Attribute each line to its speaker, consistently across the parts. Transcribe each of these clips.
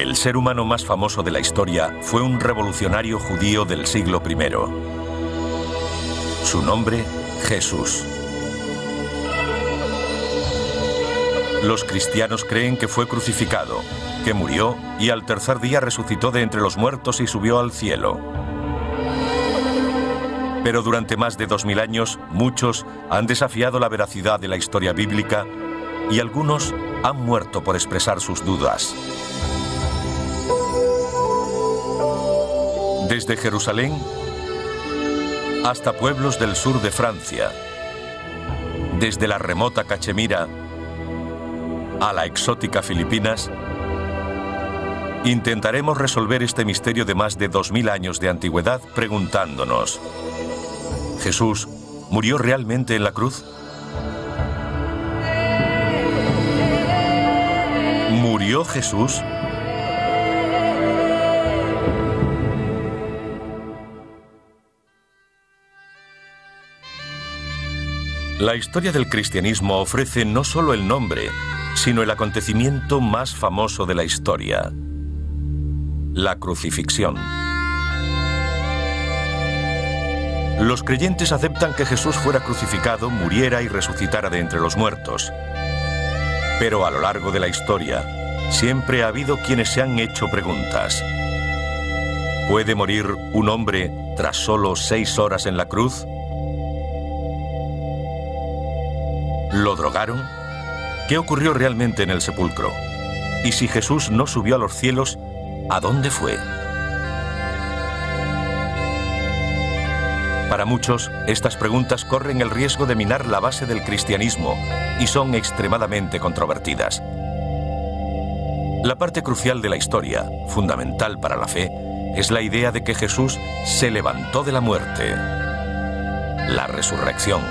Speaker 1: El ser humano más famoso de la historia fue un revolucionario judío del siglo I. Su nombre, Jesús. Los cristianos creen que fue crucificado, que murió y al tercer día resucitó de entre los muertos y subió al cielo. Pero durante más de 2000 años, muchos han desafiado la veracidad de la historia bíblica y algunos han muerto por expresar sus dudas. Desde Jerusalén hasta pueblos del sur de Francia, desde la remota Cachemira a la exótica Filipinas, intentaremos resolver este misterio de más de 2000 años de antigüedad preguntándonos: ¿Jesús murió realmente en la cruz? ¿Murió Jesús? La historia del cristianismo ofrece no solo el nombre, sino el acontecimiento más famoso de la historia: la crucifixión. Los creyentes aceptan que Jesús fuera crucificado, muriera y resucitara de entre los muertos. Pero a lo largo de la historia, siempre ha habido quienes se han hecho preguntas. ¿Puede morir un hombre tras solo 6 horas en la cruz? ¿Lo drogaron? ¿Qué ocurrió realmente en el sepulcro? Y si Jesús no subió a los cielos, ¿a dónde fue? Para muchos, estas preguntas corren el riesgo de minar la base del cristianismo y son extremadamente controvertidas. La parte crucial de la historia, fundamental para la fe, es la idea de que Jesús se levantó de la muerte. La resurrección.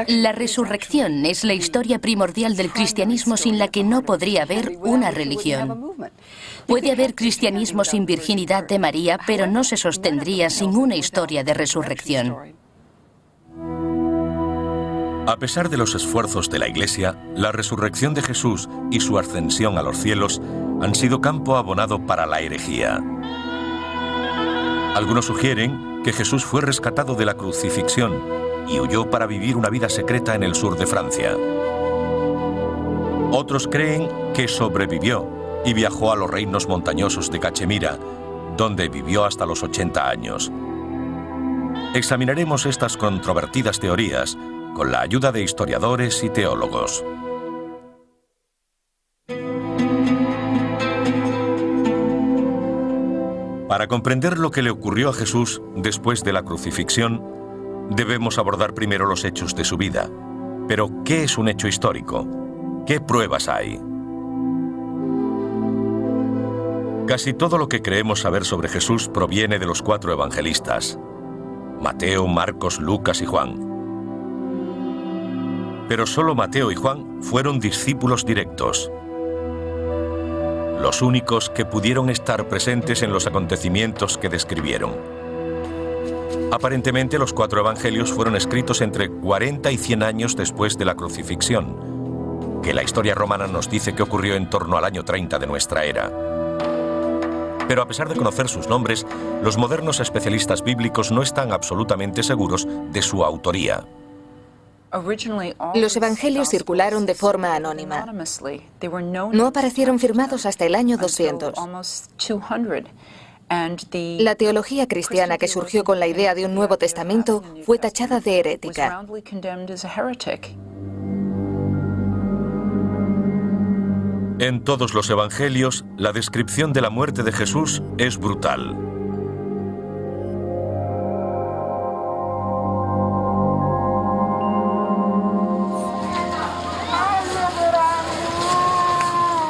Speaker 2: La resurrección es la historia primordial del cristianismo sin la que no podría haber una religión. Puede haber cristianismo sin virginidad de María, pero no se sostendría sin una historia de resurrección.
Speaker 1: A pesar de los esfuerzos de la Iglesia, la resurrección de Jesús y su ascensión a los cielos han sido campo abonado para la herejía. Algunos sugieren que Jesús fue rescatado de la crucifixión y huyó para vivir una vida secreta en el sur de Francia. Otros creen que sobrevivió y viajó a los reinos montañosos de Cachemira, donde vivió hasta los 80 años. Examinaremos estas controvertidas teorías con la ayuda de historiadores y teólogos. Para comprender lo que le ocurrió a Jesús después de la crucifixión, debemos abordar primero los hechos de su vida. Pero, ¿qué es un hecho histórico? ¿Qué pruebas hay? Casi todo lo que creemos saber sobre Jesús proviene de los 4 evangelistas: Mateo, Marcos, Lucas y Juan. Pero solo Mateo y Juan fueron discípulos directos, los únicos que pudieron estar presentes en los acontecimientos que describieron. Aparentemente, los 4 evangelios fueron escritos entre 40 y 100 años después de la crucifixión, que la historia romana nos dice que ocurrió en torno al año 30 de nuestra era. Pero a pesar de conocer sus nombres, los modernos especialistas bíblicos no están absolutamente seguros de su autoría.
Speaker 3: Los evangelios circularon de forma anónima. No aparecieron firmados hasta el año 200. La teología cristiana que surgió con la idea de un Nuevo Testamento fue tachada de herética.
Speaker 1: En todos los evangelios, la descripción de la muerte de Jesús es brutal.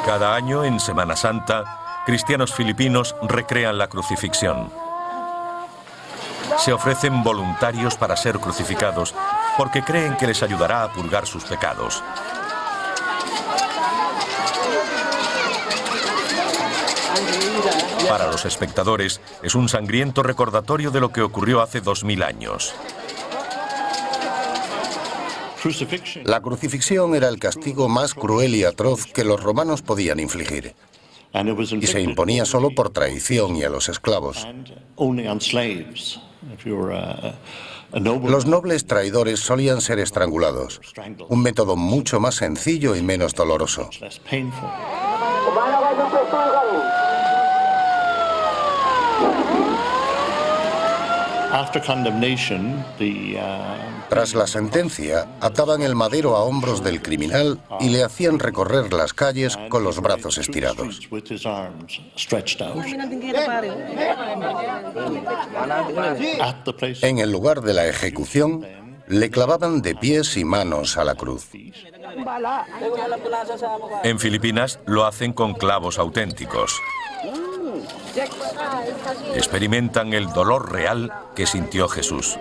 Speaker 1: Cada año, en Semana Santa, cristianos filipinos recrean la crucifixión. Se ofrecen voluntarios para ser crucificados porque creen que les ayudará a purgar sus pecados. Para los espectadores, es un sangriento recordatorio de lo que ocurrió hace 2000 años.
Speaker 4: La crucifixión era el castigo más cruel y atroz que los romanos podían infligir, y se imponía solo por traición y a los esclavos. Los nobles traidores solían ser estrangulados, un método mucho más sencillo y menos doloroso. Tras la sentencia, ataban el madero a hombros del criminal y le hacían recorrer las calles con los brazos estirados. En el lugar de la ejecución, le clavaban de pies y manos a la cruz.
Speaker 1: En Filipinas lo hacen con clavos auténticos. Experimentan el dolor real que sintió Jesús.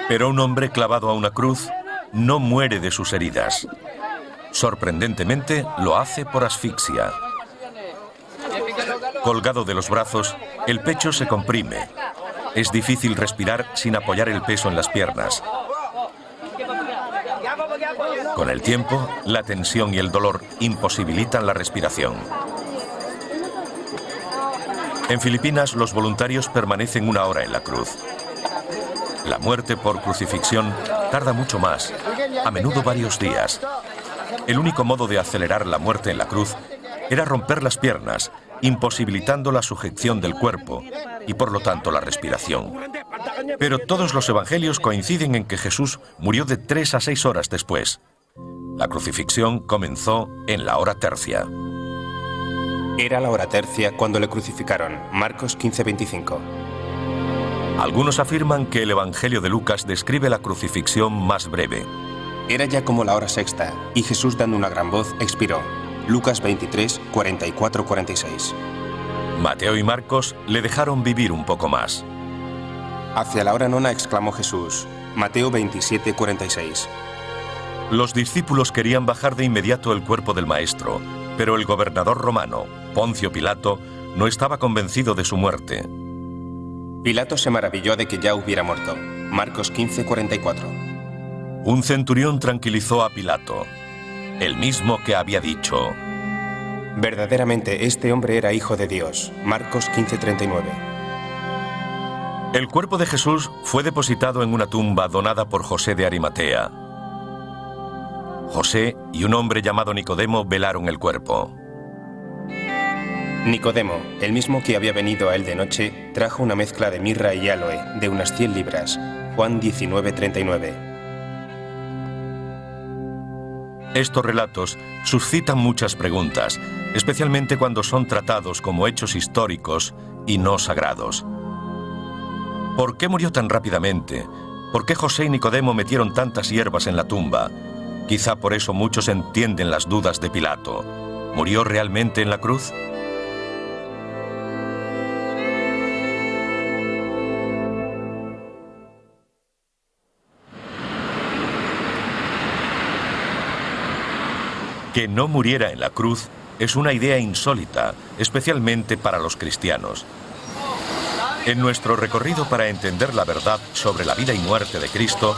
Speaker 1: Pero un hombre clavado a una cruz no muere de sus heridas. Sorprendentemente, lo hace por asfixia. Colgado de los brazos, el pecho se comprime. Es difícil respirar sin apoyar el peso en las piernas. Con el tiempo, la tensión y el dolor imposibilitan la respiración. En Filipinas, los voluntarios permanecen 1 hora en la cruz. La muerte por crucifixión tarda mucho más, a menudo varios días. El único modo de acelerar la muerte en la cruz era romper las piernas, imposibilitando la sujeción del cuerpo y por lo tanto la respiración. Pero todos los evangelios coinciden en que Jesús murió de 3 a 6 horas después. La crucifixión comenzó en la hora tercia.
Speaker 5: Era la hora tercia cuando le crucificaron. Marcos 15:25.
Speaker 1: Algunos afirman que el Evangelio de Lucas describe la crucifixión más breve.
Speaker 5: Era ya como la hora sexta y Jesús, dando una gran voz, expiró. Lucas 23, 44-46.
Speaker 1: Mateo y Marcos le dejaron vivir un poco más.
Speaker 5: Hacia la hora nona exclamó Jesús. Mateo 27, 46.
Speaker 1: Los discípulos querían bajar de inmediato el cuerpo del maestro, pero el gobernador romano, Poncio Pilato, no estaba convencido de su muerte.
Speaker 5: Pilato se maravilló de que ya hubiera muerto. Marcos 15, 44.
Speaker 1: Un centurión tranquilizó a Pilato, el mismo que había dicho:
Speaker 5: verdaderamente este hombre era hijo de Dios. Marcos 15, 39.
Speaker 1: El cuerpo de Jesús fue depositado en una tumba donada por José de Arimatea. José y un hombre llamado Nicodemo velaron el cuerpo.
Speaker 5: Nicodemo, el mismo que había venido a él de noche, trajo una mezcla de mirra y áloe de unas 100 libras. Juan 19, 39.
Speaker 1: Estos relatos suscitan muchas preguntas, especialmente cuando son tratados como hechos históricos y no sagrados. ¿Por qué murió tan rápidamente? ¿Por qué José y Nicodemo metieron tantas hierbas en la tumba? Quizá por eso muchos entienden las dudas de Pilato. ¿Murió realmente en la cruz? Que no muriera en la cruz es una idea insólita, especialmente para los cristianos. En nuestro recorrido para entender la verdad sobre la vida y muerte de Cristo,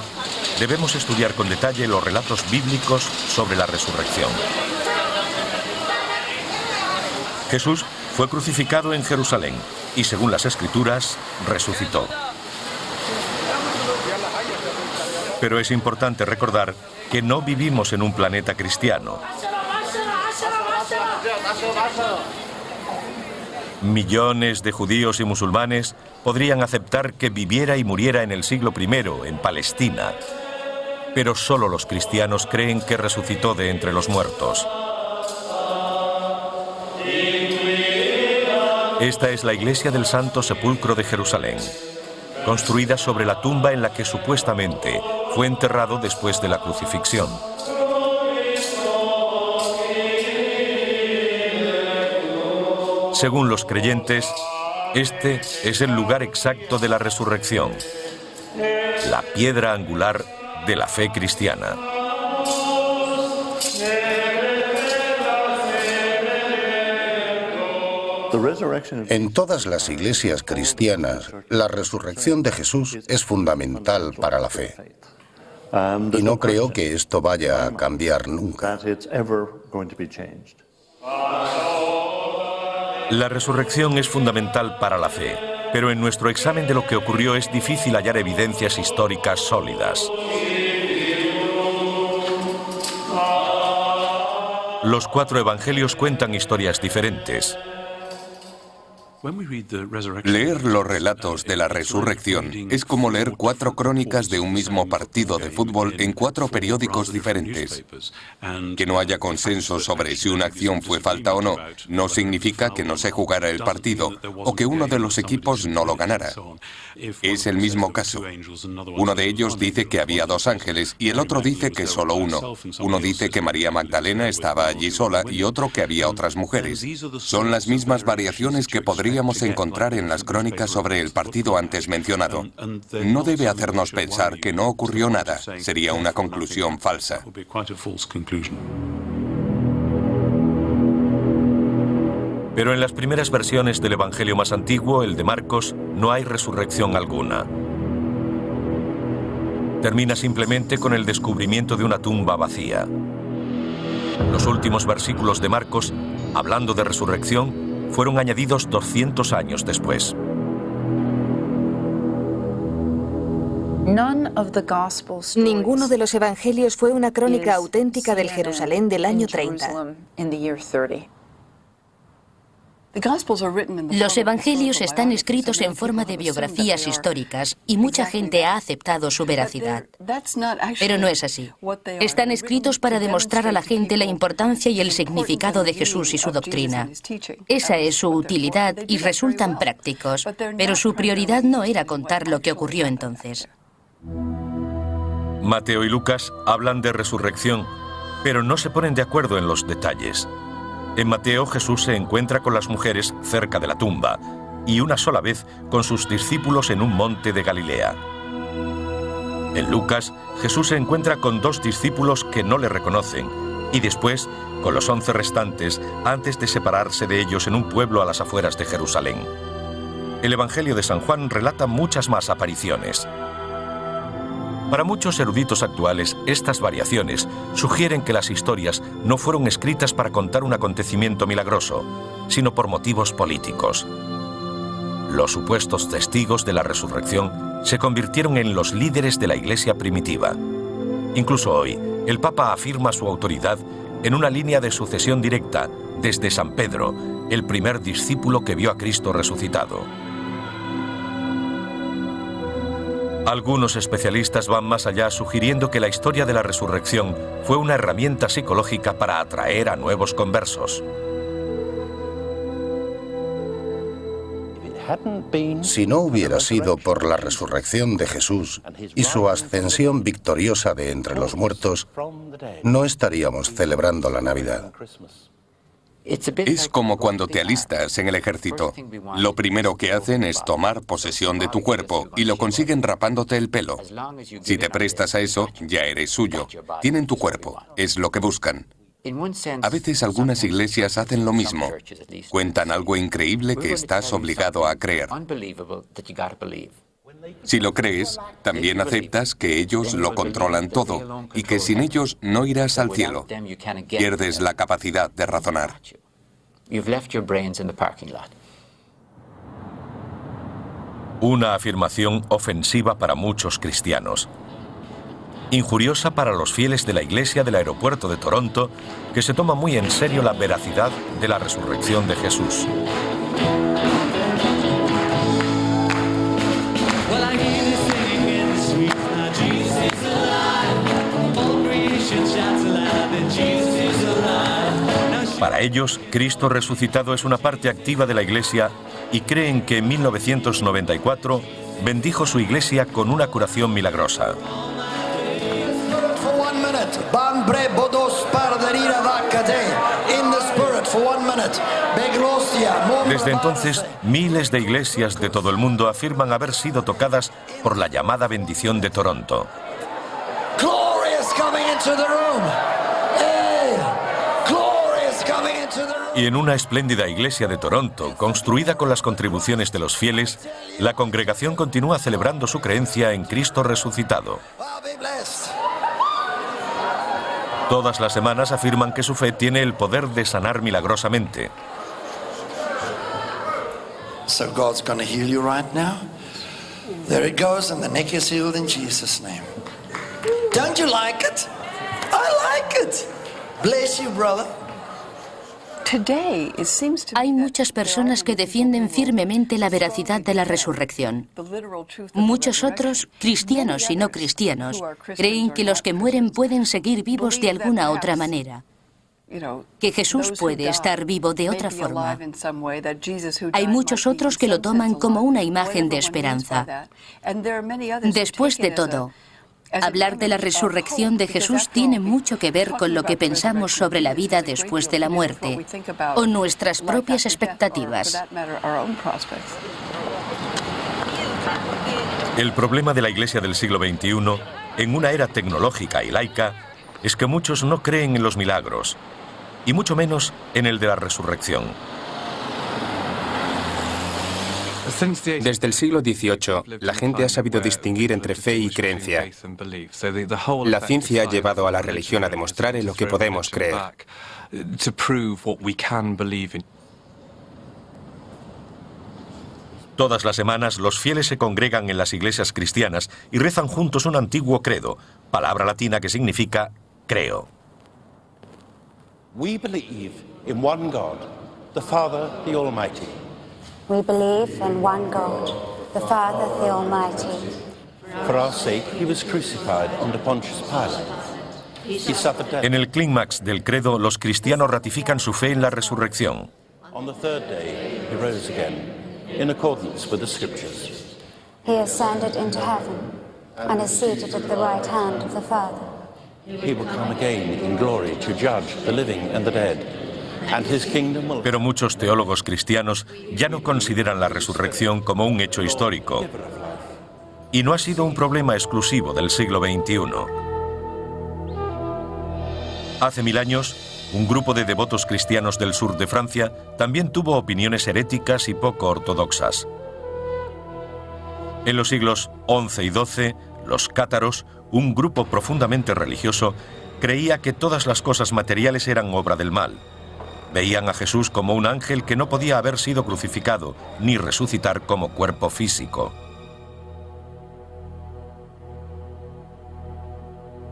Speaker 1: debemos estudiar con detalle los relatos bíblicos sobre la resurrección. Jesús fue crucificado en Jerusalén y, según las Escrituras, resucitó. Pero es importante recordar que no vivimos en un planeta cristiano. Millones de judíos y musulmanes podrían aceptar que viviera y muriera en el siglo I, en Palestina, pero solo los cristianos creen que resucitó de entre los muertos. Esta es la iglesia del Santo Sepulcro de Jerusalén, construida sobre la tumba en la que supuestamente fue enterrado después de la crucifixión. Según los creyentes, este es el lugar exacto de la resurrección, la piedra angular de la fe cristiana.
Speaker 4: En todas las iglesias cristianas, la resurrección de Jesús es fundamental para la fe. Y no creo que esto vaya a cambiar nunca.
Speaker 1: La resurrección es fundamental para la fe, pero en nuestro examen de lo que ocurrió es difícil hallar evidencias históricas sólidas. Los 4 evangelios cuentan historias diferentes.
Speaker 6: Leer los relatos de la resurrección es como leer 4 crónicas de un mismo partido de fútbol en 4 periódicos diferentes. Que no haya consenso sobre si una acción fue falta o no, no significa que no se jugara el partido o que uno de los equipos no lo ganara. Es el mismo caso. Uno de ellos dice que había 2 ángeles y el otro dice que solo uno. Uno dice que María Magdalena estaba allí sola y otro que había otras mujeres. Son las mismas variaciones que podríamos encontrar en las crónicas sobre el partido antes mencionado. No debe hacernos pensar que no ocurrió nada. Sería una conclusión falsa.
Speaker 1: Pero en las primeras versiones del Evangelio más antiguo, el de Marcos, no hay resurrección alguna. Termina simplemente con el descubrimiento de una tumba vacía. Los últimos versículos de Marcos, hablando de resurrección, fueron añadidos 200 años después.
Speaker 3: Ninguno de los evangelios fue una crónica auténtica del Jerusalén del año 30.
Speaker 2: Los evangelios están escritos en forma de biografías históricas y mucha gente ha aceptado su veracidad. Pero no es así. Están escritos para demostrar a la gente la importancia y el significado de Jesús y su doctrina. Esa es su utilidad y resultan prácticos, pero su prioridad no era contar lo que ocurrió entonces.
Speaker 1: Mateo y Lucas hablan de resurrección, pero no se ponen de acuerdo en los detalles. En Mateo, Jesús se encuentra con las mujeres cerca de la tumba y una sola vez con sus discípulos en un monte de Galilea. En Lucas, Jesús se encuentra con 2 discípulos que no le reconocen y después con los 11 restantes antes de separarse de ellos en un pueblo a las afueras de Jerusalén. El Evangelio de San Juan relata muchas más apariciones. Para muchos eruditos actuales, estas variaciones sugieren que las historias no fueron escritas para contar un acontecimiento milagroso, sino por motivos políticos. Los supuestos testigos de la resurrección se convirtieron en los líderes de la Iglesia primitiva. Incluso hoy, el Papa afirma su autoridad en una línea de sucesión directa desde San Pedro, el primer discípulo que vio a Cristo resucitado. Algunos especialistas van más allá, sugiriendo que la historia de la resurrección fue una herramienta psicológica para atraer a nuevos conversos.
Speaker 4: Si no hubiera sido por la resurrección de Jesús y su ascensión victoriosa de entre los muertos, no estaríamos celebrando la Navidad.
Speaker 6: Es como cuando te alistas en el ejército. Lo primero que hacen es tomar posesión de tu cuerpo y lo consiguen rapándote el pelo. Si te prestas a eso, ya eres suyo. Tienen tu cuerpo, es lo que buscan. A veces algunas iglesias hacen lo mismo. Cuentan algo increíble que estás obligado a creer. Si lo crees, también aceptas que ellos lo controlan todo y que sin ellos no irás al cielo. Pierdes la capacidad de razonar.
Speaker 1: Una afirmación ofensiva para muchos cristianos. Injuriosa para los fieles de la Iglesia del Aeropuerto de Toronto, que se toma muy en serio la veracidad de la resurrección de Jesús. Para ellos, Cristo resucitado es una parte activa de la Iglesia y creen que en 1994 bendijo su Iglesia con una curación milagrosa. Desde entonces, miles de iglesias de todo el mundo afirman haber sido tocadas por la llamada bendición de Toronto. Glory is coming into the room. Hey, glory is coming into the room. Y en una espléndida iglesia de Toronto, construida con las contribuciones de los fieles, la congregación continúa celebrando su creencia en Cristo resucitado. Todas las semanas afirman que su fe tiene el poder de sanar milagrosamente.
Speaker 7: So God's going to heal you right now. There it goes, and the neck is healed in Jesus' name. Don't you like it? I like it. Bless you, brother.
Speaker 2: Hay muchas personas que defienden firmemente la veracidad de la resurrección. Muchos otros, cristianos y no cristianos, creen que los que mueren pueden seguir vivos de alguna otra manera, que Jesús puede estar vivo de otra forma. Hay muchos otros que lo toman como una imagen de esperanza. Después de todo, hablar de la resurrección de Jesús tiene mucho que ver con lo que pensamos sobre la vida después de la muerte o nuestras propias expectativas.
Speaker 1: El problema de la Iglesia del siglo XXI, en una era tecnológica y laica, es que muchos no creen en los milagros, y mucho menos en el de la resurrección.
Speaker 5: Desde el siglo XVIII, la gente ha sabido distinguir entre fe y creencia. La ciencia ha llevado a la religión a demostrar en lo que podemos creer.
Speaker 1: Todas las semanas, los fieles se congregan en las iglesias cristianas y rezan juntos un antiguo credo, palabra latina que significa creo.
Speaker 8: We believe in one God, the Father, the Almighty.
Speaker 9: We believe in one God, the Father, the Almighty.
Speaker 8: For our sake, he was crucified under Pontius Pilate. He suffered death.
Speaker 1: En el clímax del credo, los cristianos ratifican su fe en la resurrección.
Speaker 8: On the third day, he rose again, in accordance with the Scriptures.
Speaker 9: He ascended into heaven and is seated at the right hand of the Father.
Speaker 8: He will come again in glory to judge the living and the dead. And his kingdom will...
Speaker 1: Pero muchos teólogos cristianos ya no consideran la resurrección como un hecho histórico. Y no ha sido un problema exclusivo del siglo XXI. Hace 1000 años, un grupo de devotos cristianos del sur de Francia también tuvo opiniones heréticas y poco ortodoxas. En los siglos XI y XII, los cátaros, un grupo profundamente religioso, creía que todas las cosas materiales eran obra del mal. Veían a Jesús como un ángel que no podía haber sido crucificado ni resucitar como cuerpo físico.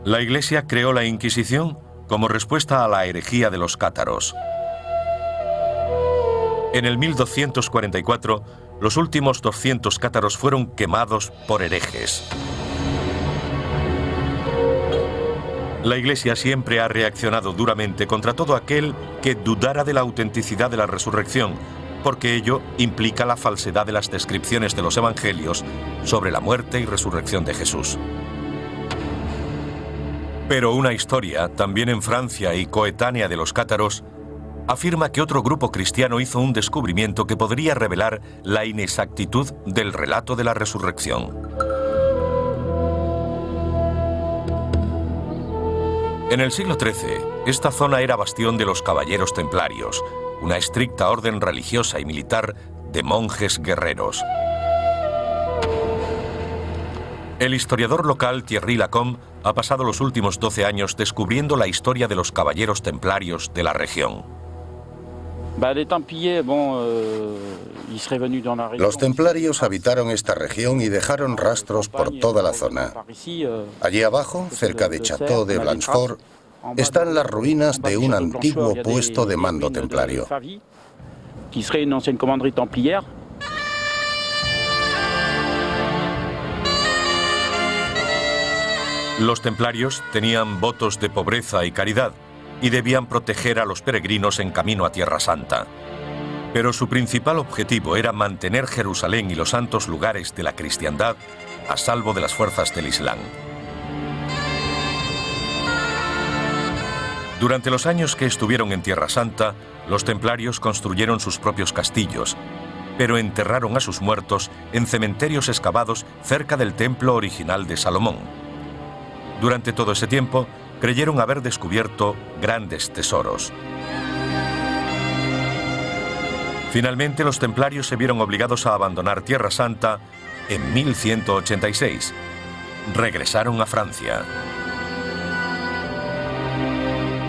Speaker 1: La Iglesia creó la Inquisición como respuesta a la herejía de los cátaros. En el 1244, los últimos 200 cátaros fueron quemados por herejes. La Iglesia siempre ha reaccionado duramente contra todo aquel que dudara de la autenticidad de la resurrección, porque ello implica la falsedad de las descripciones de los evangelios sobre la muerte y resurrección de Jesús. Pero una historia, también en Francia y coetánea de los cátaros, afirma que otro grupo cristiano hizo un descubrimiento que podría revelar la inexactitud del relato de la resurrección. En el siglo XIII, esta zona era bastión de los caballeros templarios, una estricta orden religiosa y militar de monjes guerreros. El historiador local Thierry Lacombe ha pasado los últimos 12 años descubriendo la historia de los caballeros templarios de la región.
Speaker 4: Los templarios habitaron esta región y dejaron rastros por toda la zona. Allí abajo, cerca de Château de Blanchefort, están las ruinas de un antiguo puesto de mando templario.
Speaker 1: Los templarios tenían votos de pobreza y caridad y debían proteger a los peregrinos en camino a Tierra Santa. Pero su principal objetivo era mantener Jerusalén y los santos lugares de la cristiandad a salvo de las fuerzas del Islam. Durante los años que estuvieron en Tierra Santa, los templarios construyeron sus propios castillos, pero enterraron a sus muertos en cementerios excavados cerca del templo original de Salomón. Durante todo ese tiempo, creyeron haber descubierto grandes tesoros. Finalmente, los templarios se vieron obligados a abandonar Tierra Santa en 1186. Regresaron a Francia.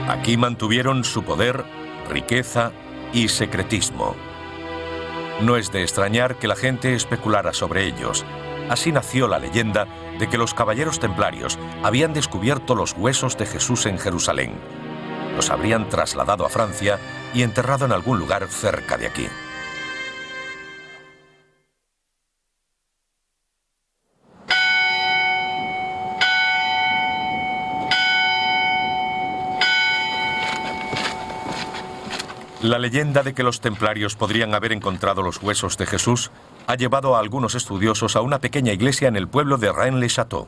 Speaker 1: Aquí mantuvieron su poder, riqueza y secretismo. No es de extrañar que la gente especulara sobre ellos. Así nació la leyenda de que los caballeros templarios habían descubierto los huesos de Jesús en Jerusalén. Los habrían trasladado a Francia y enterrado en algún lugar cerca de aquí. La leyenda de que los templarios podrían haber encontrado los huesos de Jesús ha llevado a algunos estudiosos a una pequeña iglesia en el pueblo de Rennes-le-Château.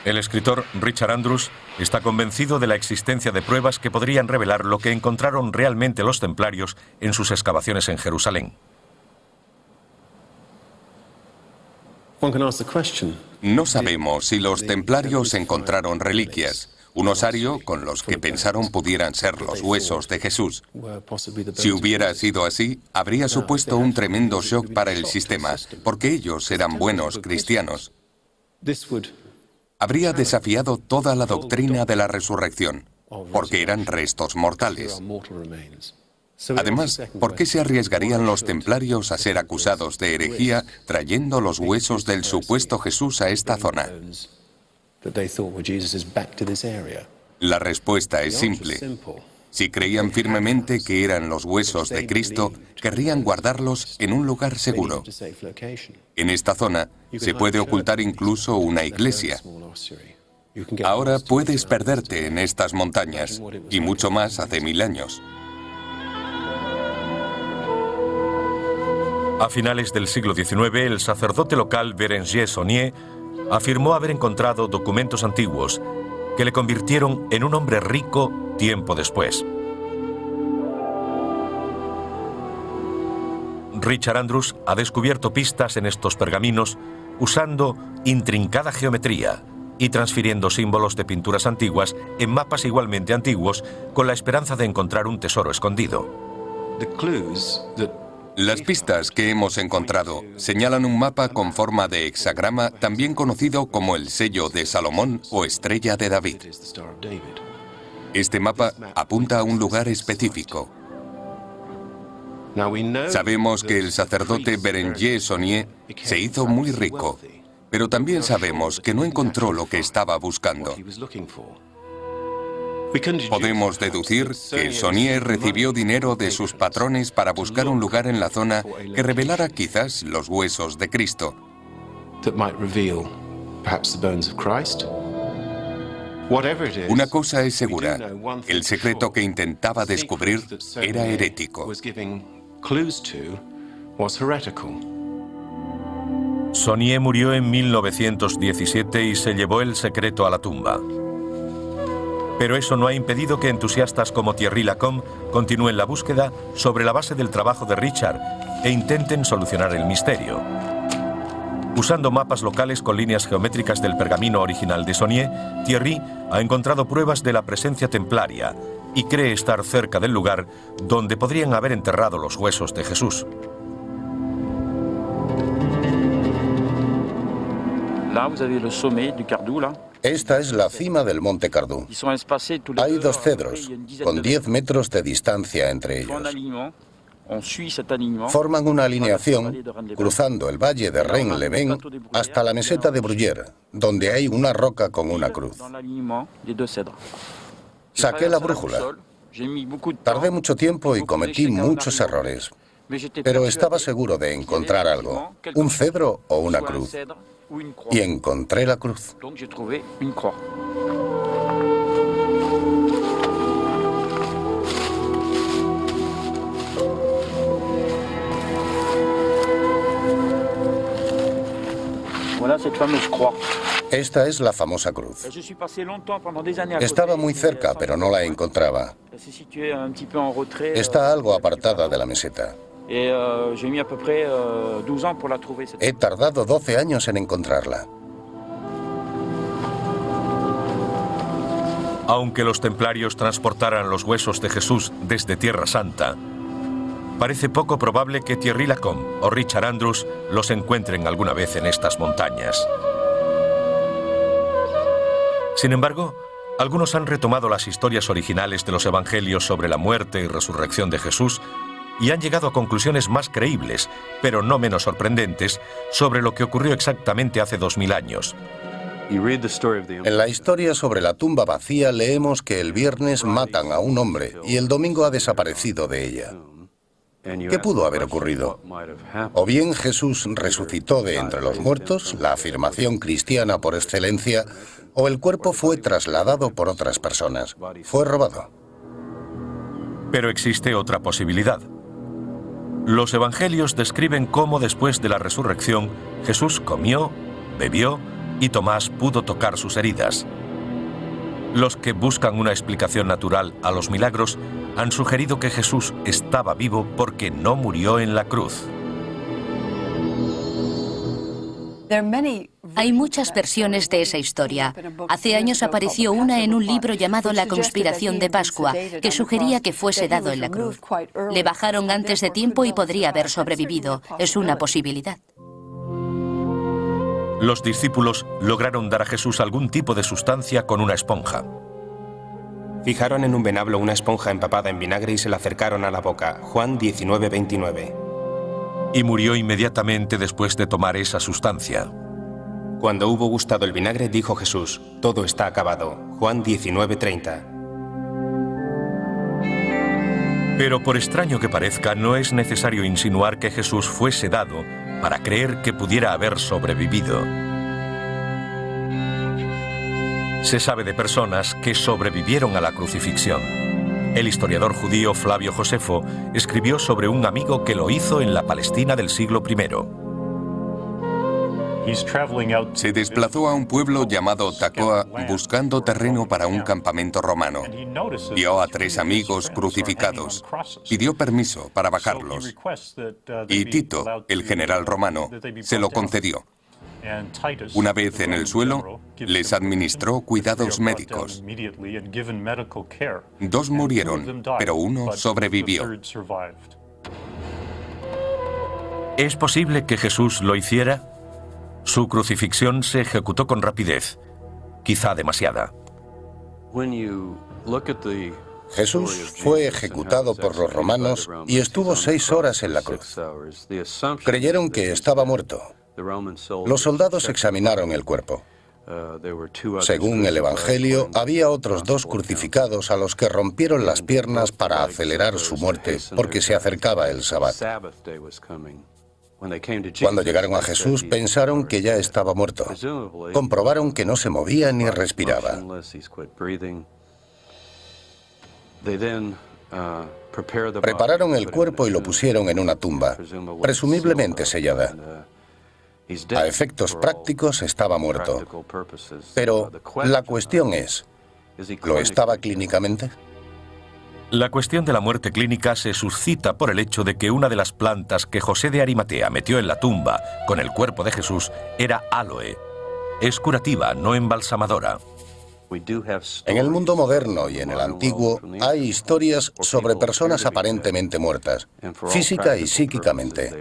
Speaker 1: El escritor Richard Andrews está convencido de la existencia de pruebas que podrían revelar lo que encontraron realmente los templarios en sus excavaciones en Jerusalén.
Speaker 6: No sabemos si los templarios encontraron reliquias, un osario con los que pensaron pudieran ser los huesos de Jesús. Si hubiera sido así, habría supuesto un tremendo shock para el sistema, porque ellos eran buenos cristianos. Habría desafiado toda la doctrina de la resurrección, porque eran restos mortales. Además, ¿por qué se arriesgarían los templarios a ser acusados de herejía trayendo los huesos del supuesto Jesús a esta zona? La respuesta es simple. Si creían firmemente que eran los huesos de Cristo, querrían guardarlos en un lugar seguro. En esta zona se puede ocultar incluso una iglesia. Ahora puedes perderte en estas montañas, y mucho más hace 1000 años.
Speaker 1: A finales del siglo XIX, el sacerdote local Bérenger Saunier afirmó haber encontrado documentos antiguos que le convirtieron en un hombre rico tiempo después. Richard Andrews ha descubierto pistas en estos pergaminos usando intrincada geometría y transfiriendo símbolos de pinturas antiguas en mapas igualmente antiguos con la esperanza de encontrar un tesoro escondido.
Speaker 6: Las pistas que hemos encontrado señalan un mapa con forma de hexagrama, también conocido como el sello de Salomón o estrella de David. Este mapa apunta a un lugar específico. Sabemos que el sacerdote Bérenger Saunier se hizo muy rico, pero también sabemos que no encontró lo que estaba buscando. Podemos deducir que Saunier recibió dinero de sus patrones para buscar un lugar en la zona que revelara quizás los huesos de Cristo. Una cosa es segura, el secreto que intentaba descubrir era herético.
Speaker 1: Saunier murió en 1917 y se llevó el secreto a la tumba. Pero eso no ha impedido que entusiastas como Thierry Lacombe continúen la búsqueda sobre la base del trabajo de Richard e intenten solucionar el misterio. Usando mapas locales con líneas geométricas del pergamino original de Saunier, Thierry ha encontrado pruebas de la presencia templaria y cree estar cerca del lugar donde podrían haber enterrado los huesos de Jesús.
Speaker 4: Esta es la cima del Monte Cardou. Hay 2 cedros, con 10 metros de distancia entre ellos. Forman una alineación cruzando el valle de Rennes-le-Vain hasta la meseta de Bruyères, donde hay una roca con una cruz. Saqué la brújula. Tardé mucho tiempo y cometí muchos errores, pero estaba seguro de encontrar algo, un cedro o una cruz. Y encontré la cruz. Esta es la famosa cruz. Estaba muy cerca, pero no la encontraba. Está algo apartada de la meseta. He tardado 12 años en encontrarla.
Speaker 1: Aunque los templarios transportaran los huesos de Jesús desde Tierra Santa, parece poco probable que Thierry Lacombe o Richard Andrews los encuentren alguna vez en estas montañas. Sin embargo, algunos han retomado las historias originales de los evangelios sobre la muerte y resurrección de Jesús y han llegado a conclusiones más creíbles, pero no menos sorprendentes, sobre lo que ocurrió exactamente hace 2000 años.
Speaker 4: En la historia sobre la tumba vacía leemos que el viernes matan a un hombre y el domingo ha desaparecido de ella. ¿Qué pudo haber ocurrido? O bien Jesús resucitó de entre los muertos, la afirmación cristiana por excelencia, o el cuerpo fue trasladado por otras personas. Fue robado.
Speaker 1: Pero existe otra posibilidad. Los evangelios describen cómo después de la resurrección Jesús comió, bebió y Tomás pudo tocar sus heridas. Los que buscan una explicación natural a los milagros han sugerido que Jesús estaba vivo porque no murió en la cruz.
Speaker 2: Hay muchas versiones de esa historia. Hace años apareció una en un libro llamado La conspiración de Pascua, que sugería que fuese dado en la cruz. Le bajaron antes de tiempo y podría haber sobrevivido. Es una posibilidad.
Speaker 1: Los discípulos lograron dar a Jesús algún tipo de sustancia con una esponja.
Speaker 5: Fijaron en un venablo una esponja empapada en vinagre y se la acercaron a la boca. Juan 19:29.
Speaker 1: Y murió inmediatamente después de tomar esa sustancia.
Speaker 5: Cuando hubo gustado el vinagre, dijo Jesús: todo está acabado. Juan 19:30.
Speaker 1: Pero por extraño que parezca, no es necesario insinuar que Jesús fue sedado para creer que pudiera haber sobrevivido. Se sabe de personas que sobrevivieron a la crucifixión. El historiador judío Flavio Josefo escribió sobre un amigo que lo hizo en la Palestina del siglo I.
Speaker 6: Se desplazó a un pueblo llamado Tacoa buscando terreno para un campamento romano. Vio a 3 amigos crucificados. Pidió permiso para bajarlos. Y Tito, el general romano, se lo concedió. Una vez en el suelo, les administró cuidados médicos. 2 murieron, pero 1 sobrevivió.
Speaker 1: ¿Es posible que Jesús lo hiciera? Su crucifixión se ejecutó con rapidez, quizá demasiada.
Speaker 4: Jesús fue ejecutado por los romanos y estuvo 6 horas en la cruz. Creyeron que estaba muerto. Los soldados examinaron el cuerpo. Según el Evangelio, había otros 2 crucificados a los que rompieron las piernas para acelerar su muerte, porque se acercaba el sábado. Cuando llegaron a Jesús, pensaron que ya estaba muerto. Comprobaron que no se movía ni respiraba. Prepararon el cuerpo y lo pusieron en una tumba, presumiblemente sellada. A efectos prácticos estaba muerto. Pero la cuestión es, ¿lo estaba clínicamente?
Speaker 1: La cuestión de la muerte clínica se suscita por el hecho de que una de las plantas que José de Arimatea metió en la tumba con el cuerpo de Jesús era áloe. Es curativa, no embalsamadora.
Speaker 4: En el mundo moderno y en el antiguo hay historias sobre personas aparentemente muertas, física y psíquicamente.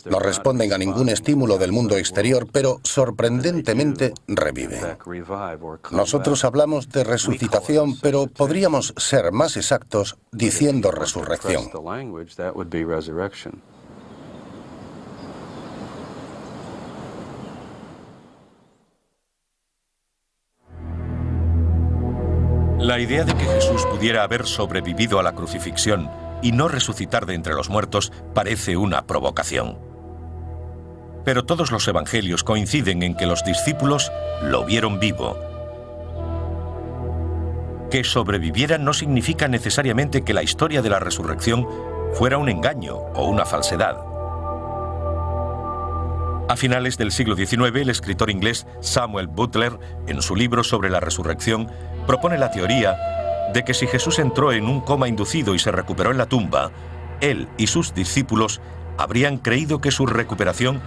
Speaker 4: No responden a ningún estímulo del mundo exterior, pero sorprendentemente reviven. Nosotros hablamos de resucitación, pero podríamos ser más exactos diciendo resurrección.
Speaker 1: La idea de que Jesús pudiera haber sobrevivido a la crucifixión y no resucitar de entre los muertos parece una provocación. Pero todos los evangelios coinciden en que los discípulos lo vieron vivo. Que sobreviviera no significa necesariamente que la historia de la resurrección fuera un engaño o una falsedad. A finales del siglo XIX, el escritor inglés Samuel Butler, en su libro sobre la resurrección, propone la teoría de que si Jesús entró en un coma inducido y se recuperó en la tumba, él y sus discípulos habrían creído que su recuperación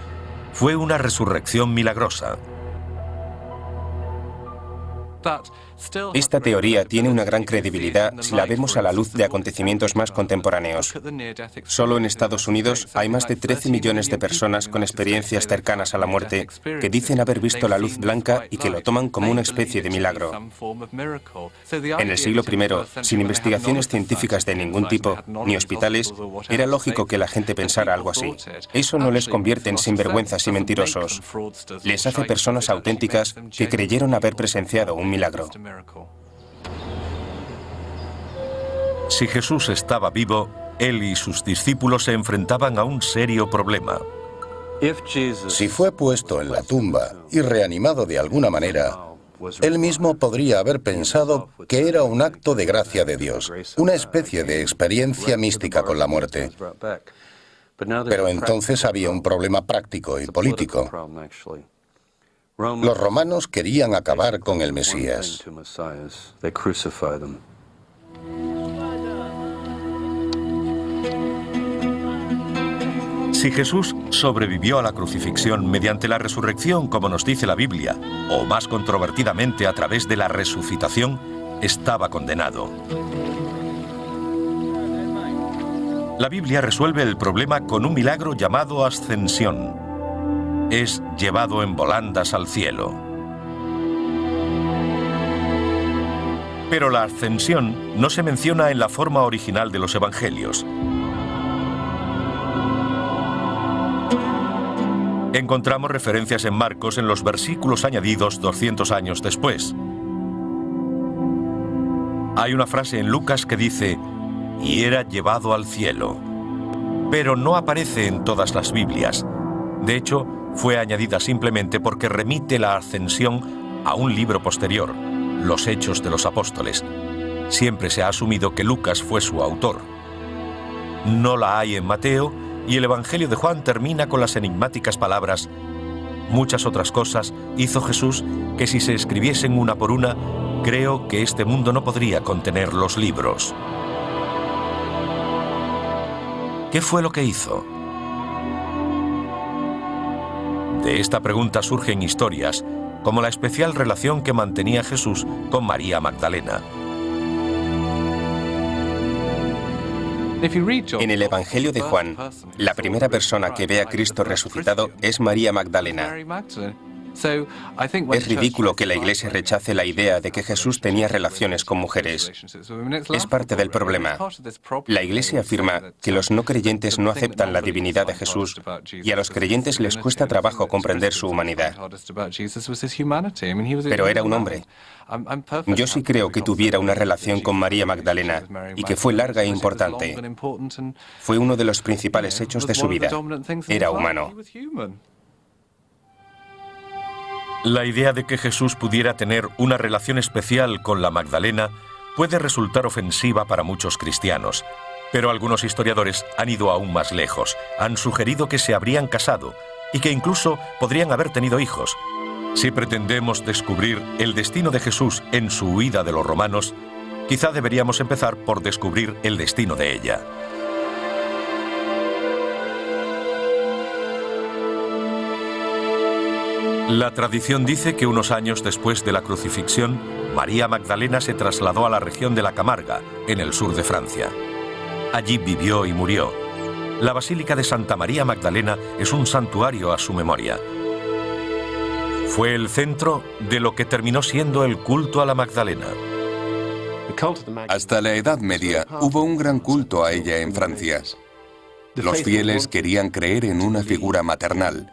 Speaker 1: fue una resurrección milagrosa.
Speaker 5: Esta teoría tiene una gran credibilidad si la vemos a la luz de acontecimientos más contemporáneos. Solo en Estados Unidos hay más de 13 millones de personas con experiencias cercanas a la muerte que dicen haber visto la luz blanca y que lo toman como una especie de milagro. En el siglo I, sin investigaciones científicas de ningún tipo, ni hospitales, era lógico que la gente pensara algo así. Eso no les convierte en sinvergüenzas y mentirosos. Les hace personas auténticas que creyeron haber presenciado un milagro.
Speaker 1: Si Jesús estaba vivo, él y sus discípulos se enfrentaban a un serio problema.
Speaker 4: Si fue puesto en la tumba y reanimado de alguna manera, él mismo podría haber pensado que era un acto de gracia de Dios, una especie de experiencia mística con la muerte. Pero entonces había un problema práctico y político. Los romanos querían acabar con el Mesías.
Speaker 1: Si Jesús sobrevivió a la crucifixión mediante la resurrección, como nos dice la Biblia, o más controvertidamente a través de la resucitación, estaba condenado. La Biblia resuelve el problema con un milagro llamado ascensión. Es llevado en volandas al cielo. Pero la ascensión no se menciona en la forma original de los evangelios. Encontramos referencias en Marcos en los versículos añadidos 200 años después. Hay una frase en Lucas que dice, y era llevado al cielo, pero no aparece en todas las Biblias. De hecho, fue añadida simplemente porque remite la ascensión a un libro posterior, Los Hechos de los Apóstoles. Siempre se ha asumido que Lucas fue su autor. No la hay en Mateo, y el Evangelio de Juan termina con las enigmáticas palabras: muchas otras cosas hizo Jesús que si se escribiesen una por una, creo que este mundo no podría contener los libros. ¿Qué fue lo que hizo? De esta pregunta surgen historias, como la especial relación que mantenía Jesús con María Magdalena.
Speaker 5: En el Evangelio de Juan, la primera persona que ve a Cristo resucitado es María Magdalena. Es ridículo que la Iglesia rechace la idea de que Jesús tenía relaciones con mujeres. Es parte del problema. La Iglesia afirma que los no creyentes no aceptan la divinidad de Jesús y a los creyentes les cuesta trabajo comprender su humanidad. Pero era un hombre. Yo sí creo que tuviera una relación con María Magdalena y que fue larga e importante. Fue uno de los principales hechos de su vida. Era humano.
Speaker 1: La idea de que Jesús pudiera tener una relación especial con la Magdalena puede resultar ofensiva para muchos cristianos, pero algunos historiadores han ido aún más lejos. Han sugerido que se habrían casado y que incluso podrían haber tenido hijos. Si pretendemos descubrir el destino de Jesús en su huida de los romanos, quizá deberíamos empezar por descubrir el destino de ella. La tradición dice que unos años después de la crucifixión, María Magdalena se trasladó a la región de la Camarga, en el sur de Francia. Allí vivió y murió. La Basílica de Santa María Magdalena es un santuario a su memoria. Fue el centro de lo que terminó siendo el culto a la Magdalena.
Speaker 6: Hasta la Edad Media hubo un gran culto a ella en Francia. Los fieles querían creer en una figura maternal,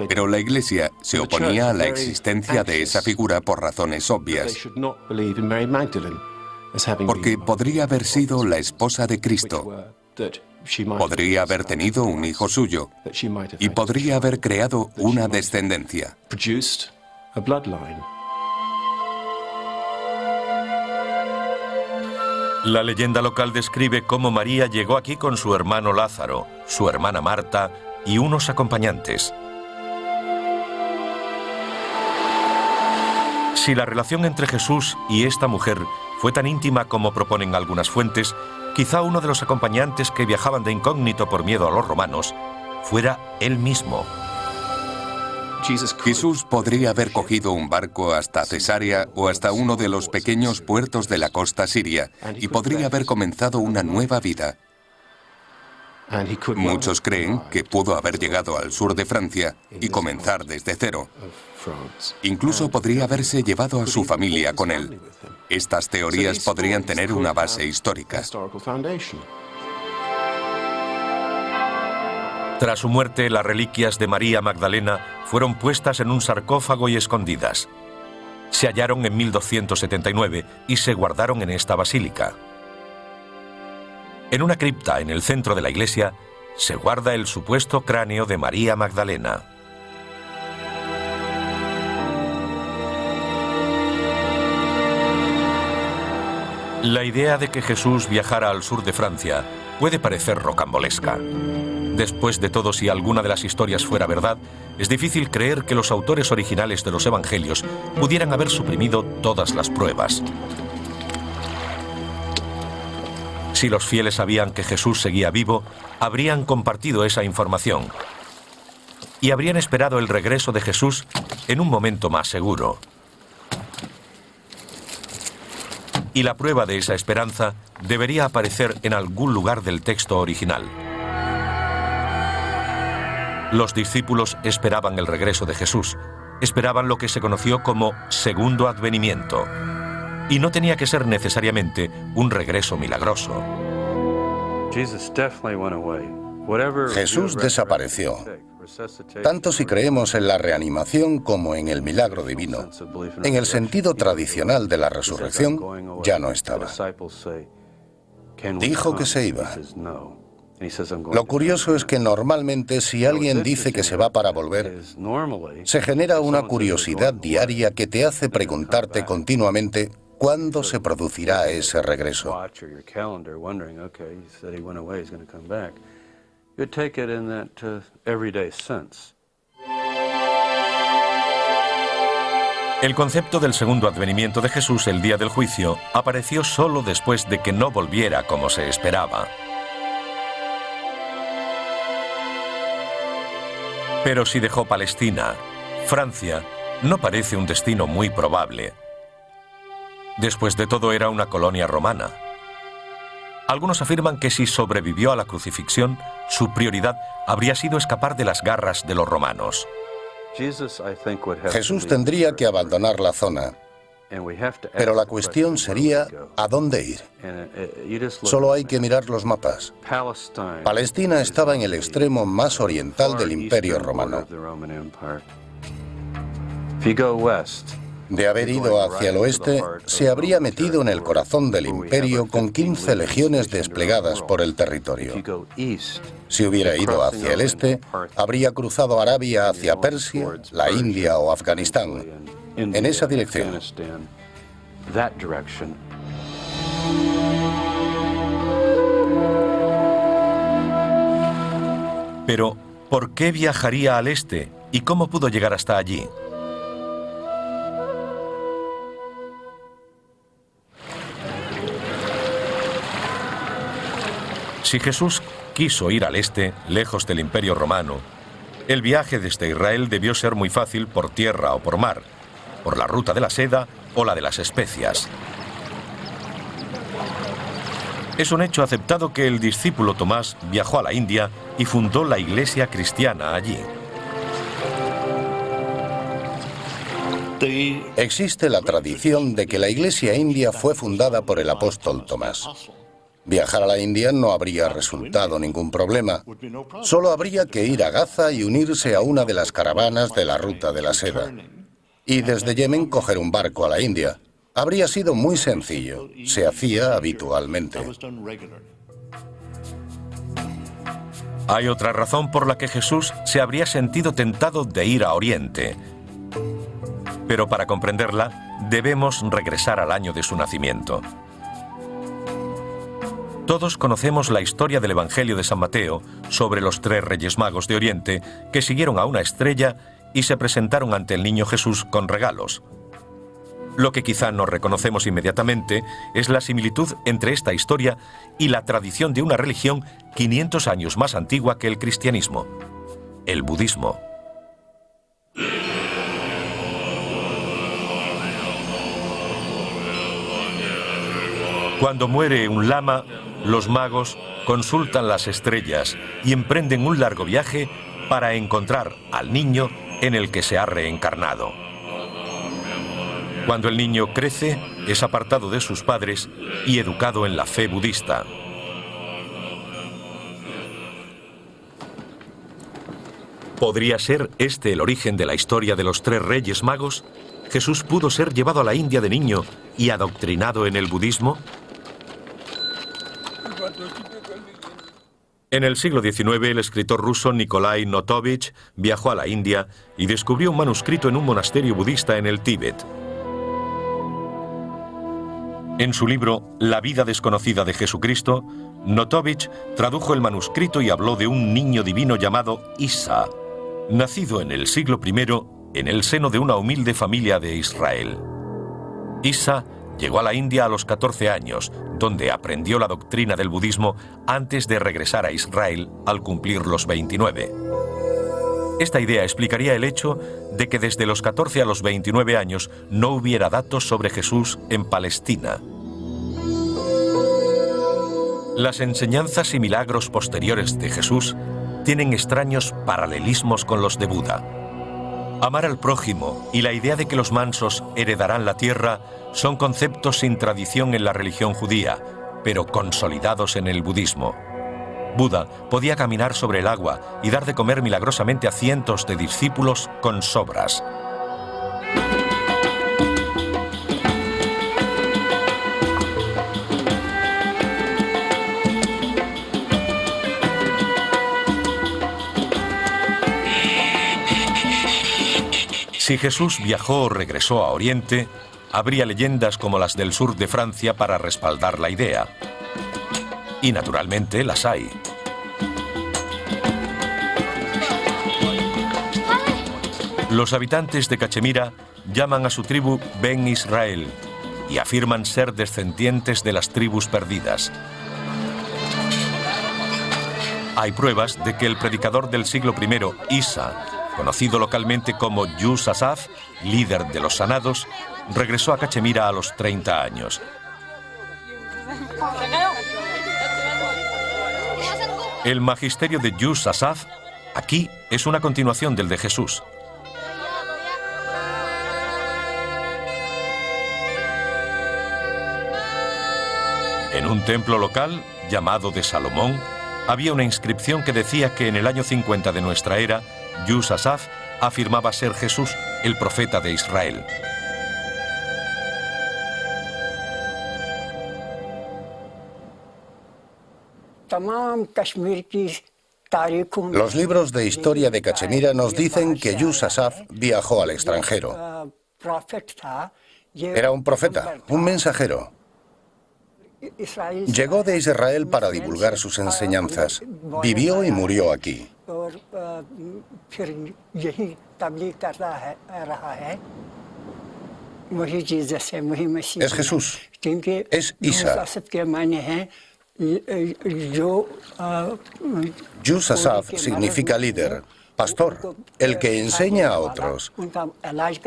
Speaker 6: pero la Iglesia se oponía a la existencia de esa figura por razones obvias. Porque podría haber sido la esposa de Cristo, podría haber tenido un hijo suyo y podría haber creado una descendencia.
Speaker 1: La leyenda local describe cómo María llegó aquí con su hermano Lázaro, su hermana Marta y unos acompañantes. Si la relación entre Jesús y esta mujer fue tan íntima como proponen algunas fuentes, quizá uno de los acompañantes que viajaban de incógnito por miedo a los romanos fuera él mismo.
Speaker 6: Jesús podría haber cogido un barco hasta Cesarea o hasta uno de los pequeños puertos de la costa siria y podría haber comenzado una nueva vida. Muchos creen que pudo haber llegado al sur de Francia y comenzar desde cero. Incluso podría haberse llevado a su familia con él. Estas teorías podrían tener una base histórica.
Speaker 1: Tras su muerte, las reliquias de María Magdalena fueron puestas en un sarcófago y escondidas. Se hallaron en 1279 y se guardaron en esta basílica. En una cripta en el centro de la iglesia se guarda el supuesto cráneo de María Magdalena. La idea de que Jesús viajara al sur de Francia puede parecer rocambolesca. Después de todo, si alguna de las historias fuera verdad, es difícil creer que los autores originales de los evangelios pudieran haber suprimido todas las pruebas. Si los fieles sabían que Jesús seguía vivo, habrían compartido esa información y habrían esperado el regreso de Jesús en un momento más seguro. Y la prueba de esa esperanza debería aparecer en algún lugar del texto original. Los discípulos esperaban el regreso de Jesús, esperaban lo que se conoció como segundo advenimiento, y no tenía que ser necesariamente un regreso milagroso.
Speaker 4: Jesús desapareció. Tanto si creemos en la reanimación como en el milagro divino, en el sentido tradicional de la resurrección, ya no estaba. Dijo que se iba. Lo curioso es que normalmente si alguien dice que se va para volver, se genera una curiosidad diaria que te hace preguntarte continuamente cuándo se producirá ese regreso.
Speaker 1: El concepto del segundo advenimiento de Jesús el día del juicio apareció solo después de que no volviera como se esperaba. Pero si dejó Palestina, Francia no parece un destino muy probable. Después de todo, era una colonia romana. Algunos afirman que si sobrevivió a la crucifixión, su prioridad habría sido escapar de las garras de los romanos.
Speaker 4: Jesús tendría que abandonar la zona, pero la cuestión sería ¿a dónde ir? Solo hay que mirar los mapas. Palestina estaba en el extremo más oriental del Imperio Romano. De haber ido hacia el oeste, se habría metido en el corazón del imperio con 15 legiones desplegadas por el territorio. Si hubiera ido hacia el este, habría cruzado Arabia hacia Persia, la India o Afganistán, en esa dirección.
Speaker 1: Pero, ¿por qué viajaría al este y cómo pudo llegar hasta allí? Si Jesús quiso ir al este, lejos del Imperio Romano, el viaje desde Israel debió ser muy fácil por tierra o por mar, por la ruta de la seda o la de las especias. Es un hecho aceptado que el discípulo Tomás viajó a la India y fundó la iglesia cristiana allí.
Speaker 4: Existe la tradición de que la iglesia india fue fundada por el apóstol Tomás. Viajar a la India no habría resultado ningún problema. Solo habría que ir a Gaza y unirse a una de las caravanas de la ruta de la seda. Y desde Yemen coger un barco a la India. Habría sido muy sencillo. Se hacía habitualmente.
Speaker 1: Hay otra razón por la que Jesús se habría sentido tentado de ir a Oriente. Pero para comprenderla, debemos regresar al año de su nacimiento. Todos conocemos la historia del Evangelio de San Mateo sobre los 3 reyes magos de Oriente que siguieron a una estrella y se presentaron ante el niño Jesús con regalos. Lo que quizá no reconocemos inmediatamente es la similitud entre esta historia y la tradición de una religión 500 años más antigua que el cristianismo, el budismo. Cuando muere un lama, los magos consultan las estrellas y emprenden un largo viaje para encontrar al niño en el que se ha reencarnado. Cuando el niño crece, es apartado de sus padres y educado en la fe budista. ¿Podría ser este el origen de la historia de los 3 reyes magos? ¿Jesús pudo ser llevado a la India de niño y adoctrinado en el budismo? En el siglo XIX, el escritor ruso Nikolai Notovich viajó a la India y descubrió un manuscrito en un monasterio budista en el Tíbet. En su libro La vida desconocida de Jesucristo, Notovich tradujo el manuscrito y habló de un niño divino llamado Isa, nacido en el siglo I en el seno de una humilde familia de Israel. Isa llegó a la India a los 14 años, donde aprendió la doctrina del budismo antes de regresar a Israel al cumplir los 29. Esta idea explicaría el hecho de que desde los 14 a los 29 años no hubiera datos sobre Jesús en Palestina. Las enseñanzas y milagros posteriores de Jesús tienen extraños paralelismos con los de Buda. Amar al prójimo y la idea de que los mansos heredarán la tierra son conceptos sin tradición en la religión judía, pero consolidados en el budismo. Buda podía caminar sobre el agua y dar de comer milagrosamente a cientos de discípulos con sobras. Si Jesús viajó o regresó a Oriente, habría leyendas como las del sur de Francia para respaldar la idea. Y naturalmente las hay. Los habitantes de Cachemira llaman a su tribu Ben Israel y afirman ser descendientes de las tribus perdidas. Hay pruebas de que el predicador del siglo I, Isa, conocido localmente como Yus Asaf, líder de los sanados, regresó a Cachemira a los 30 años. El magisterio de Yus Asaf aquí es una continuación del de Jesús. En un templo local, llamado de Salomón, había una inscripción que decía que en el año 50 de nuestra era, Yus Asaf afirmaba ser Jesús, el profeta de Israel.
Speaker 4: Los libros de historia de Cachemira nos dicen que Yus Asaf viajó al extranjero. Era un profeta, un mensajero. Llegó de Israel para divulgar sus enseñanzas. Vivió y murió aquí. Es Jesús. Es Isa. Yus Asaf significa líder, pastor, el que enseña a otros.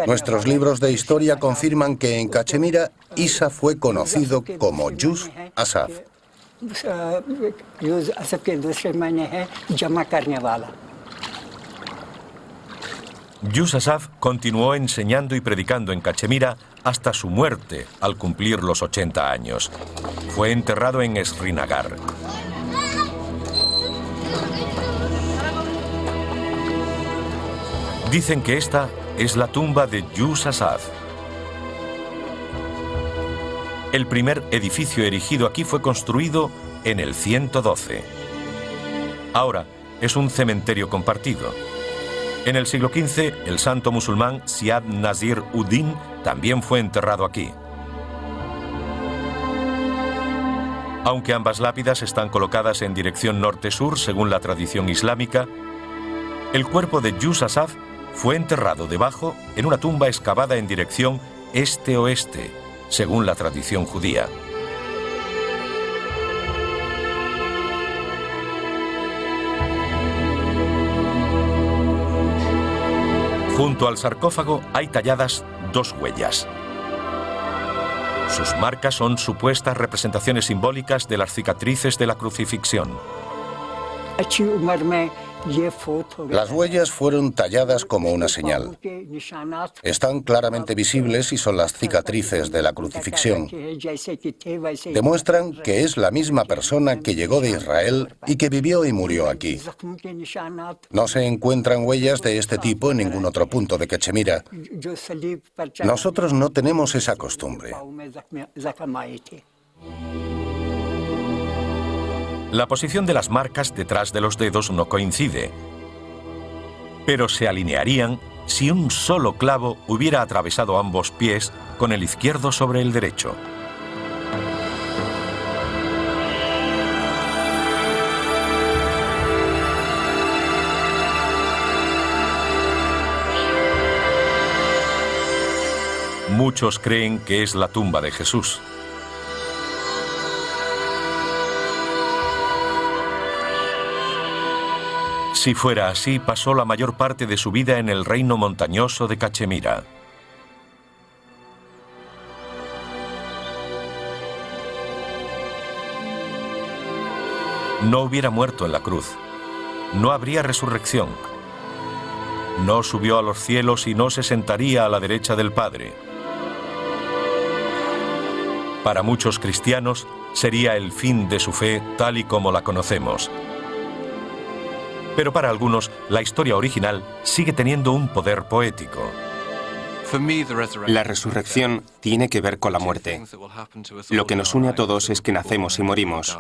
Speaker 4: Nuestros libros de historia confirman que en Cachemira Isa fue conocido como Yus Asaf.
Speaker 1: Yus Asaf continuó enseñando y predicando en Cachemira hasta su muerte al cumplir los 80 años. Fue enterrado en Srinagar. Dicen que esta es la tumba de Yus Asaf. El primer edificio erigido aquí fue construido en el 112. Ahora es un cementerio compartido. En el siglo XV, el santo musulmán Siad Nazir Uddin también fue enterrado aquí. Aunque ambas lápidas están colocadas en dirección norte-sur según la tradición islámica, el cuerpo de Yus Asaf fue enterrado debajo en una tumba excavada en dirección este-oeste, según la tradición judía. Junto al sarcófago hay talladas dos huellas. Sus marcas son supuestas representaciones simbólicas de las cicatrices de la crucifixión.
Speaker 4: Las huellas fueron talladas como una señal. Están claramente visibles y son las cicatrices de la crucifixión. Demuestran que es la misma persona que llegó de Israel y que vivió y murió aquí. No se encuentran huellas de este tipo en ningún otro punto de Cachemira. Nosotros no tenemos esa costumbre.
Speaker 1: La posición de las marcas detrás de los dedos no coincide, pero se alinearían si un solo clavo hubiera atravesado ambos pies con el izquierdo sobre el derecho. Muchos creen que es la tumba de Jesús. Si fuera así, pasó la mayor parte de su vida en el reino montañoso de Cachemira. No hubiera muerto en la cruz. No habría resurrección. No subió a los cielos y no se sentaría a la derecha del Padre. Para muchos cristianos, sería el fin de su fe tal y como la conocemos. Pero para algunos, la historia original sigue teniendo un poder poético.
Speaker 5: La resurrección tiene que ver con la muerte. Lo que nos une a todos es que nacemos y morimos.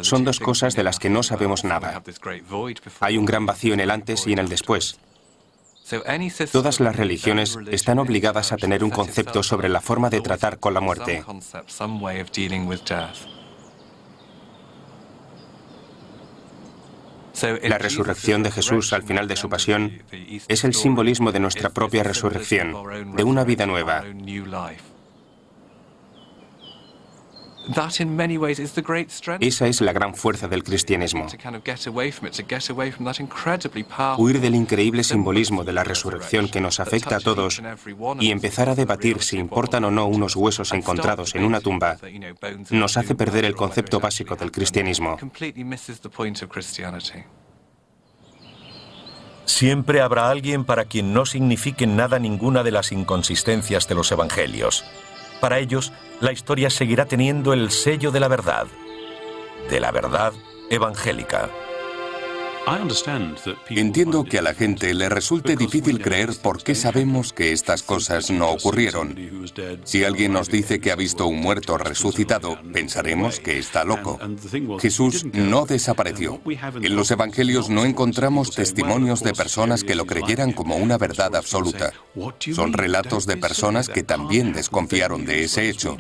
Speaker 5: Son dos cosas de las que no sabemos nada. Hay un gran vacío en el antes y en el después. Todas las religiones están obligadas a tener un concepto sobre la forma de tratar con la muerte. La resurrección de Jesús al final de su pasión es el simbolismo de nuestra propia resurrección, de una vida nueva. Esa es la gran fuerza del cristianismo. Huir del increíble simbolismo de la resurrección que nos afecta a todos y empezar a debatir si importan o no unos huesos encontrados en una tumba nos hace perder el concepto básico del cristianismo.
Speaker 1: Siempre habrá alguien para quien no signifiquen nada ninguna de las inconsistencias de los evangelios. Para ellos, la historia seguirá teniendo el sello de la verdad evangélica.
Speaker 6: Entiendo que a la gente le resulte difícil creer por qué sabemos que estas cosas no ocurrieron. Si alguien nos dice que ha visto un muerto resucitado, pensaremos que está loco. Jesús no desapareció. En los evangelios no encontramos testimonios de personas que lo creyeran como una verdad absoluta. Son relatos de personas que también desconfiaron de ese hecho.